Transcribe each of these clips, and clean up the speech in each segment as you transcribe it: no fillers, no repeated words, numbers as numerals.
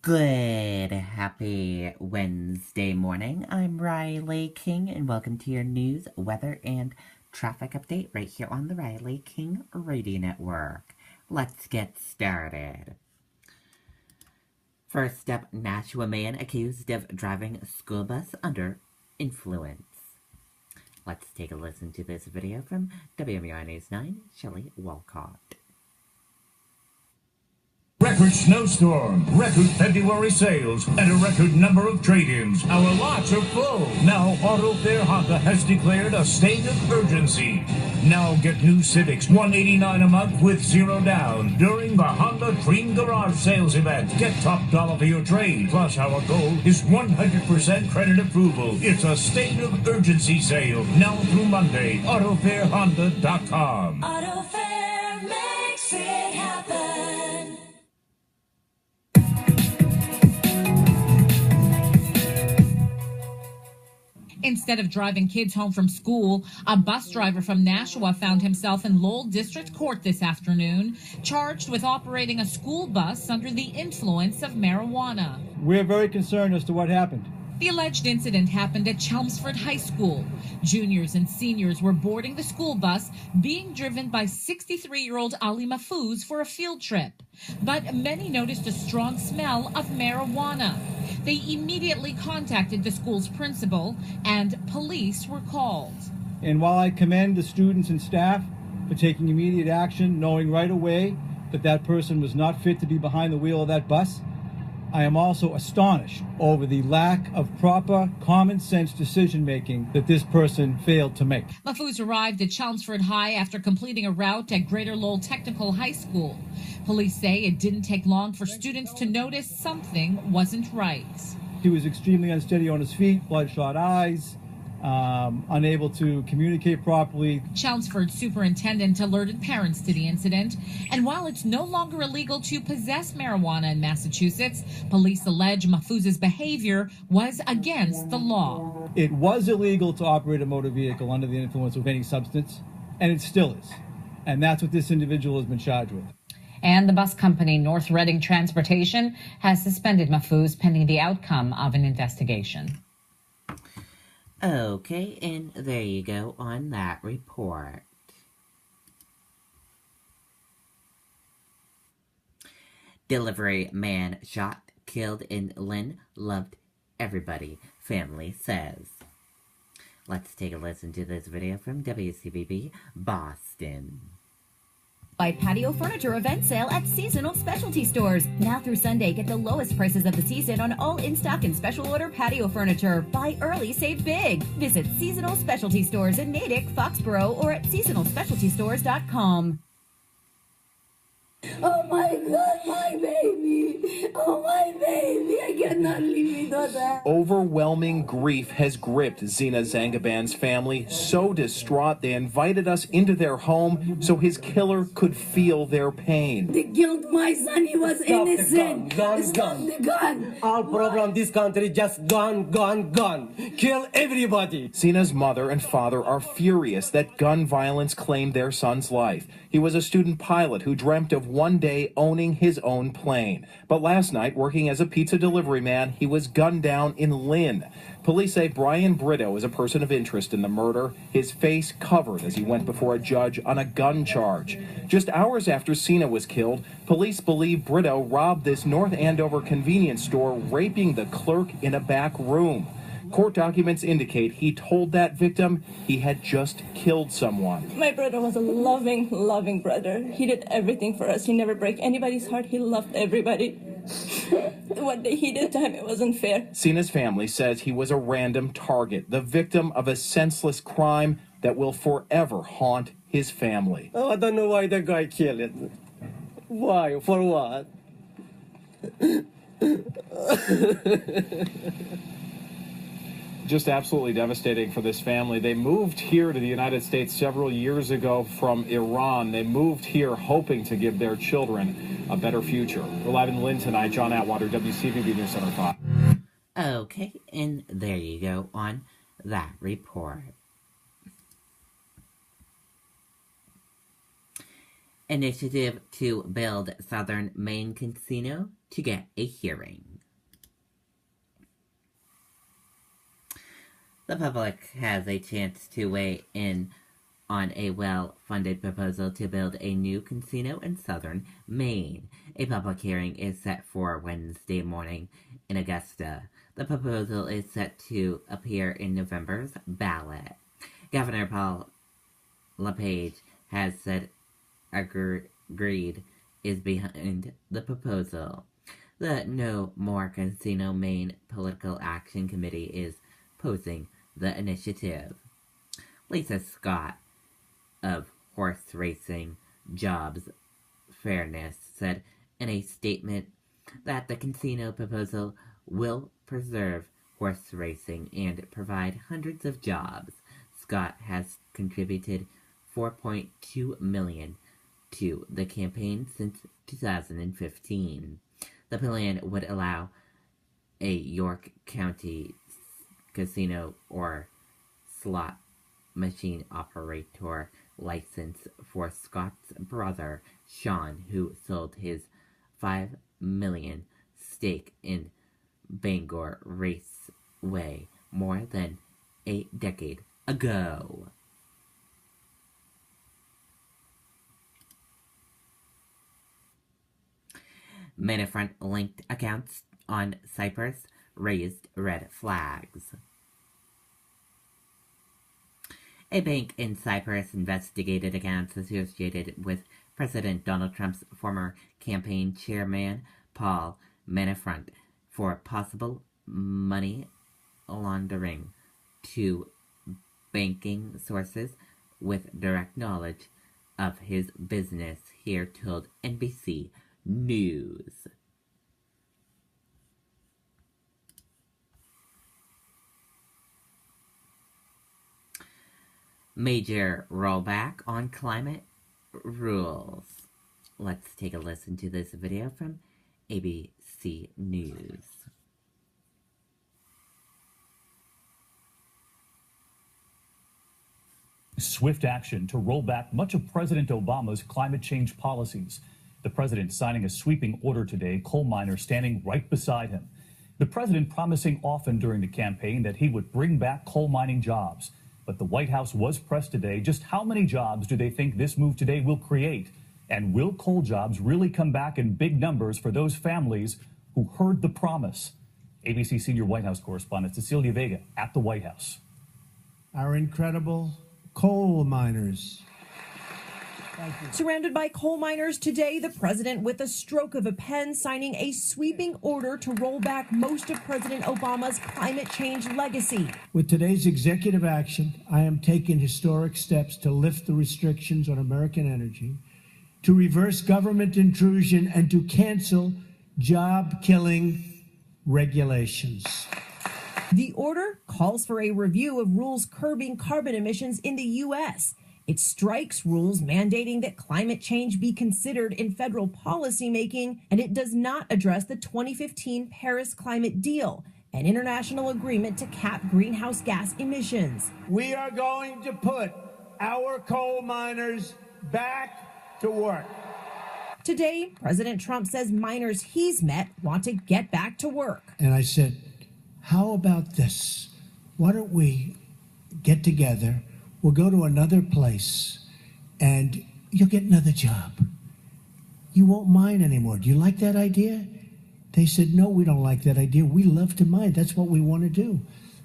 Good, happy Wednesday morning. I'm Riley King, and welcome to your news, weather, and traffic update right here on the Riley King Radio Network. Let's get started. First up, Nashua man accused of driving a school bus under influence. Let's take a listen to this video from WMUR News 9, Shelley Walcott. Record snowstorm, record February sales, and a record number of trade-ins. Our lots are full. Now Auto Fair Honda has declared a state of urgency. Now get new Civics $189 a month with zero down during the Honda Dream Garage sales event. Get top dollar for your trade. Plus, our goal is 100% credit approval. It's a state of urgency sale now through Monday. AutoFairHonda.com. Auto Fair makes it happen. Instead of driving kids home from school, a bus driver from Nashua found himself in Lowell District Court this afternoon, charged with operating a school bus under the influence of marijuana. We're very concerned as to what happened. The alleged incident happened at Chelmsford High School. Juniors and seniors were boarding the school bus being driven by 63-year-old Ali Mahfouz for a field trip. But many noticed a strong smell of marijuana. They immediately contacted the school's principal, and police were called. And while I commend the students and staff for taking immediate action, knowing right away that that person was not fit to be behind the wheel of that bus, I am also astonished over the lack of proper common sense decision making that this person failed to make. Mahfouz arrived at Chelmsford High after completing a route at Greater Lowell Technical High School. Police say it didn't take long for students to notice something wasn't right. He was extremely unsteady on his feet, bloodshot eyes, unable to communicate properly. Chelmsford superintendent alerted parents to the incident, and while it's no longer illegal to possess marijuana in Massachusetts, police allege Mahfouz's behavior was against the law. It was illegal to operate a motor vehicle under the influence of any substance, and it still is. And that's what this individual has been charged with. And the bus company North Reading Transportation has suspended Mahfouz pending the outcome of an investigation. Okay, and there you go on that report. Delivery man shot, killed in Lynn, loved everybody, family says. Let's take a listen to this video from WCBB Boston. Buy patio furniture event sale at seasonal specialty stores. Now through Sunday, get the lowest prices of the season on all in-stock and special order patio furniture. Buy early, save big. Visit seasonal specialty stores in Natick, Foxborough, or at seasonalspecialtystores.com. Oh my God, my baby! Oh my baby! I cannot leave it that. Overwhelming grief has gripped Zina Zangaban's family, so distraught they invited us into their home so his killer could feel their pain. They killed my son. He was innocent. Stop the gun. All problem this country just gone. Kill everybody. Zina's mother and father are furious that gun violence claimed their son's life. He was a student pilot who dreamt of one day owning his own plane. But last night, working as a pizza delivery man, he was gunned down in Lynn. Police say Brian Brito is a person of interest in the murder, his face covered as he went before a judge on a gun charge. Just hours after Zina was killed, police believe Brito robbed this North Andover convenience store, raping the clerk in a back room. Court documents indicate he told that victim he had just killed someone. My brother was a loving brother. He did everything for us. He never broke anybody's heart. He loved everybody. What he did to him, it wasn't fair. Zina's family says he was a random target, the victim of a senseless crime that will forever haunt his family. Oh, I don't know why the guy killed it. Why? For what? Just absolutely devastating for this family. They moved here to the United States several years ago from Iran. They moved here hoping to give their children a better future. We're live in Lynn tonight. John Atwater, WCVB News Center 5. Okay, and there you go on that report. Initiative to build Southern Maine Casino to get a hearing. The public has a chance to weigh in on a well-funded proposal to build a new casino in southern Maine. A public hearing is set for Wednesday morning in Augusta. The proposal is set to appear in November's ballot. Governor Paul LePage has said agreed is behind the proposal. The No More Casino Maine Political Action Committee is opposing the initiative. Lisa Scott of Horse Racing Jobs Fairness said in a statement that the casino proposal will preserve horse racing and provide hundreds of jobs. Scott has contributed $4.2 million to the campaign since 2015. The plan would allow a York County casino or slot machine operator license for Scott's brother, Sean, who sold his $5 million stake in Bangor Raceway more than a decade ago. Manafront linked accounts on Cyprus raised red flags. A bank in Cyprus investigated accounts associated with President Donald Trump's former campaign chairman, Paul Manafront, for possible money laundering to banking sources with direct knowledge of his business, here told NBC News. Major rollback on climate rules. Let's take a listen to this video from ABC News. Swift action to roll back much of President Obama's climate change policies. The president signing a sweeping order today, coal miners standing right beside him. The president promising often during the campaign that he would bring back coal mining jobs. But the White House was pressed today. Just how many jobs do they think this move today will create? And will coal jobs really come back in big numbers for those families who heard the promise? ABC senior White House correspondent Cecilia Vega at the White House. Our incredible coal miners. Surrounded by coal miners today, the president, with a stroke of a pen, signing a sweeping order to roll back most of President Obama's climate change legacy. With today's executive action, I am taking historic steps to lift the restrictions on American energy, to reverse government intrusion, and to cancel job-killing regulations. The order calls for a review of rules curbing carbon emissions in the U.S. It strikes rules mandating that climate change be considered in federal policymaking, and it does not address the 2015 Paris Climate Deal, an international agreement to cap greenhouse gas emissions. We are going to put our coal miners back to work. Today, President Trump says miners he's met want to get back to work. And I said, how about this? Why don't we get together? We'll go to another place and you'll get another job. You won't mine anymore. Do you like that idea? They said, no, we don't like that idea. We love to mine. That's what we want to do.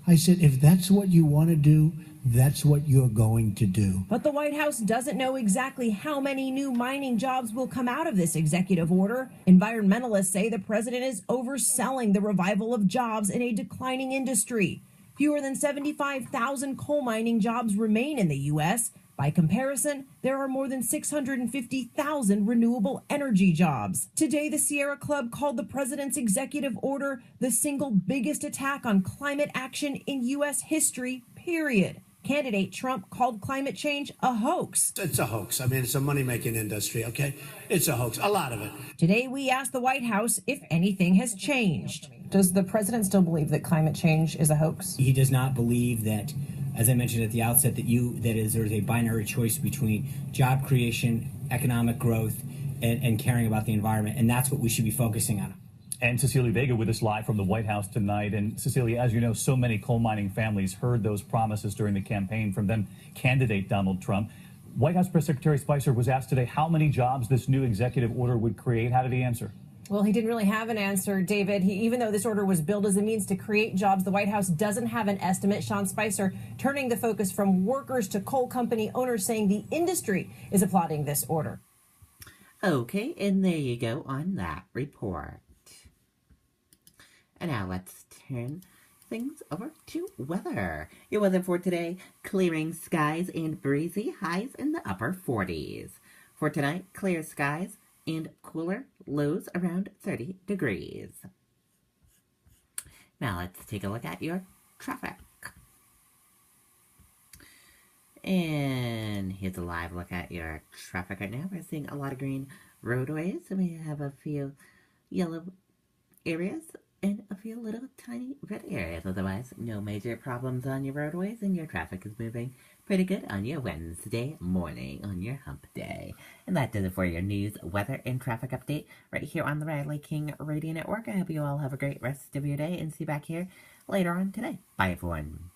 I said, if that's what you want to do, that's what you're going to do. But the White House doesn't know exactly how many new mining jobs will come out of this executive order. Environmentalists say the president is overselling the revival of jobs in a declining industry. Fewer than 75,000 coal mining jobs remain in the U.S. By comparison, there are more than 650,000 renewable energy jobs. Today, the Sierra Club called the president's executive order the single biggest attack on climate action in U.S. history, period. Candidate Trump called climate change a hoax. It's a hoax. I mean, it's a money-making industry, okay? It's a hoax, a lot of it. Today, we asked the White House if anything has changed. Does the president still believe that climate change is a hoax? He does not believe that, as I mentioned at the outset, there's a binary choice between job creation, economic growth, and caring about the environment, and that's what we should be focusing on. And Cecilia Vega with us live from the White House tonight. And Cecilia, as you know, so many coal mining families heard those promises during the campaign from then candidate Donald Trump. White House Press Secretary Spicer was asked today how many jobs this new executive order would create. How did he answer? Well, he didn't really have an answer, David. Even though this order was billed as a means to create jobs, the White House doesn't have an estimate. Sean Spicer turning the focus from workers to coal company owners, saying the industry is applauding this order. Okay, and there you go on that report. And now let's turn things over to weather. Your weather for today, clearing skies and breezy, highs in the upper 40s. For tonight, clear skies and cooler, lows around 30 degrees. Now let's take a look at your traffic. And here's a live look at your traffic right now. We're seeing a lot of green roadways, and we have a few yellow areas and a few little tiny red areas. Otherwise, no major problems on your roadways, and your traffic is moving pretty good on your Wednesday morning, on your hump day. And that does it for your news, weather, and traffic update right here on the Riley King Radio Network. I hope you all have a great rest of your day and see you back here later on today. Bye, everyone.